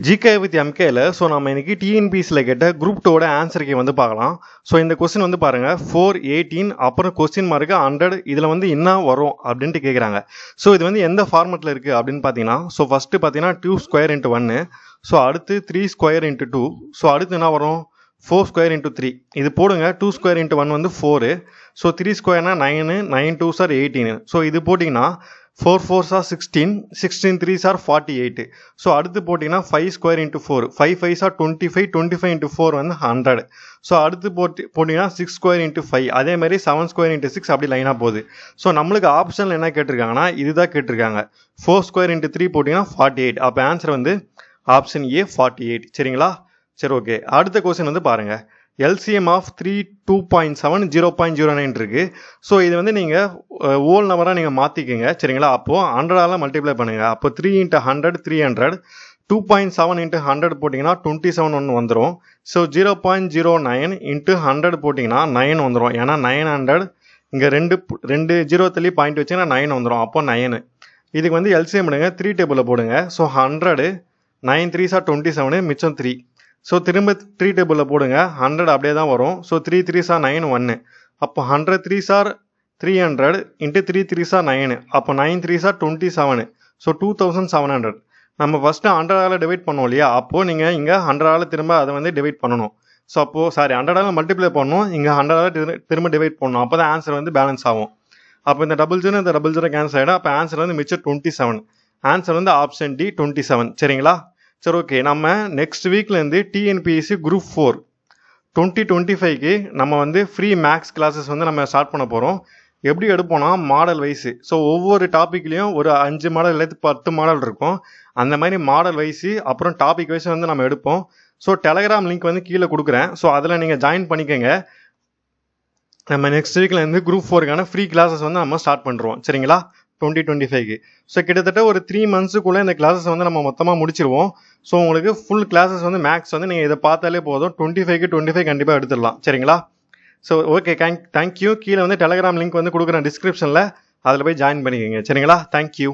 GK with எம்கேல so நம்ம இன்னைக்கு டிஎன்பிஎஸ்சியில் கேட்ட குரூப் 2 ஆன்சருக்கு வந்து பார்க்கலாம். ஸோ இந்த கொஸ்டின் வந்து பாருங்க 418 அப்புறம் கொஸ்டின் மார்க்கு 100 இதில் வந்து என்ன வரும் அப்படின்ட்டு கேட்குறாங்க. ஸோ இது வந்து எந்த ஃபார்மெட்டில் இருக்குது அப்படின்னு பார்த்தீங்கன்னா ஸோ ஃபஸ்ட்டு பார்த்தீங்கன்னா 2 ஸ்கொயர் இன்ட்டு 1, ஸோ அடுத்து 3 ஸ்கொயர் இன்ட்டு 2, ஸோ அடுத்து என்ன வரும் 4 ஸ்கொயர் இன்ட்டு 3. இது போடுங்க 2 ஸ்கொயர் இன்ட்டு 1 வந்து 4, ஸோ 3 ஸ்கொயர்னா 9, 9 2s are 18. ஸோ இது போட்டிங்கன்னா 4 4s are 16, 16 3s are 48. So அடுத்து போட்டிங்கன்னா 5 square into 4, 5 5s are 25, 25 into 4 வந்து 100. ஸோ அடுத்து போட்டிங்கன்னா 6 ஸ்கொயர் இன்ட்டு 5, அதே மாதிரி 7 ஸ்கொயர் இன்ட்டு 6 அப்படி லைனாக போகுது. ஸோ நம்மளுக்கு ஆப்ஷனில் என்ன கேட்டிருக்காங்கன்னா இதுதான் கேட்டிருக்காங்க. 4 ஸ்கொயர் இன்ட்டு 3 போட்டிங்கன்னா 48. அப்போ ஆன்சர் வந்து ஆப்ஷன் ஏ 48. சரிங்களா? சரி, ஓகே. அடுத்த கொஸ்டின் வந்து பாருங்க LCM ஆஃப் 3 2.7 0.09 இருக்கு. ஸோ இது வந்து நீங்கள் ஹோல் நம்பராக நீங்கள் மாற்றிக்கங்க. சரிங்களா? அப்போது 100ஆல் மல்டிப்ளை பண்ணுங்கள். அப்போ 3 இன்ட்டு 100 300, 2.7 இன்ட்டு 100 போட்டிங்கன்னா 27 ஒன்று வந்துடும். ஸோ 0.09 இன்ட்டு 100 போட்டிங்கன்னா 9 வந்துடும். ஏன்னா 900 இங்கே ரெண்டு ஜீரோ தள்ளி பாயிண்ட் வச்சிங்கன்னா 9 வந்துடும். அப்போ 9. இதுக்கு வந்து LCM எடுங்க, 3 டேபிளில் போடுங்க. ஸோ 100 9 3s are 27, மிச்சம் 3. ஸோ திரும்ப 3 டேபிளில் போடுங்க, 100 அப்படியே தான் வரும். So 3 3s are 9 1. அப்போ 100 3s are 300 into 3 3s are 9. அப்போ 9 3s are 27. ஸோ 2700. நம்ம ஃபஸ்ட்டு 100ஆல் டிவைட் பண்ணோம் இல்லையா? அப்போது நீங்கள் இங்கே 100ஆல் திரும்ப அதை வந்து டிவைட் பண்ணணும். ஸோ அப்போது 100ஆல் மல்டிப்ளை பண்ணணும், இங்கே 100ஆல் திரும்ப டிவைட் பண்ணணும். அப்போ தான் ஆன்சர் வந்து பேலன்ஸ் ஆகும். அப்போ இந்த டபுள் ஜீரோ கேன்சல் ஆகிடும். அப்போ ஆன்சர் வந்து மிச்சம் 27. ஆன்சர் வந்து ஆப்ஷன் டி 27. சரிங்களா? சரி, ஓகே. நம்ம நெக்ஸ்ட் வீக்லேருந்து டிஎன்பிஎஸ்சி குரூப் 4 2025க்கு நம்ம வந்து ஃப்ரீ மேக்ஸ் கிளாஸஸ் வந்து நம்ம ஸ்டார்ட் பண்ண போகிறோம். எப்படி எடுப்போம்னா மாடல் வைஸு. ஸோ ஒவ்வொரு டாப்பிக்லேயும் ஒரு 5 மாடல் இல்லை 10 மாடல் இருக்கும். அந்த மாதிரி மாடல் வைஸு அப்புறம் டாபிக் வைஸ் வந்து நம்ம எடுப்போம். ஸோ டெலகிராம் லிங்க் வந்து கீழே கொடுக்குறேன். ஸோ அதில் நீங்கள் ஜாயின் பண்ணிக்கோங்க. நம்ம நெக்ஸ்ட் வீக்லேருந்து குரூப் 4க்கான ஃப்ரீ கிளாஸஸ் வந்து நம்ம ஸ்டார்ட் பண்ணுறோம். சரிங்களா? 2025க்கு. ஸோ கிட்டத்தட்ட ஒரு 3 மந்த்ஸுக்குள்ளே இந்த கிளாஸஸ் வந்து நம்ம மொத்தமாக முடிச்சிருவோம். ஸோ உங்களுக்கு ஃபுல் கிளாஸஸ் வந்து மேக்ஸ் வந்து நீங்கள் இதை பார்த்தாலே போதும். 25க்கு 25 கண்டிப்பாக எடுத்துடலாம். சரிங்களா? So okay, thank you. கீழே வந்து டெலகிராம் லிங்க் வந்து கொடுக்குறேன் டிஸ்கிரிப்ஷனில், அதில் போய் ஜாயின் பண்ணிக்கோங்க. சரிங்களா? தேங்க்யூ.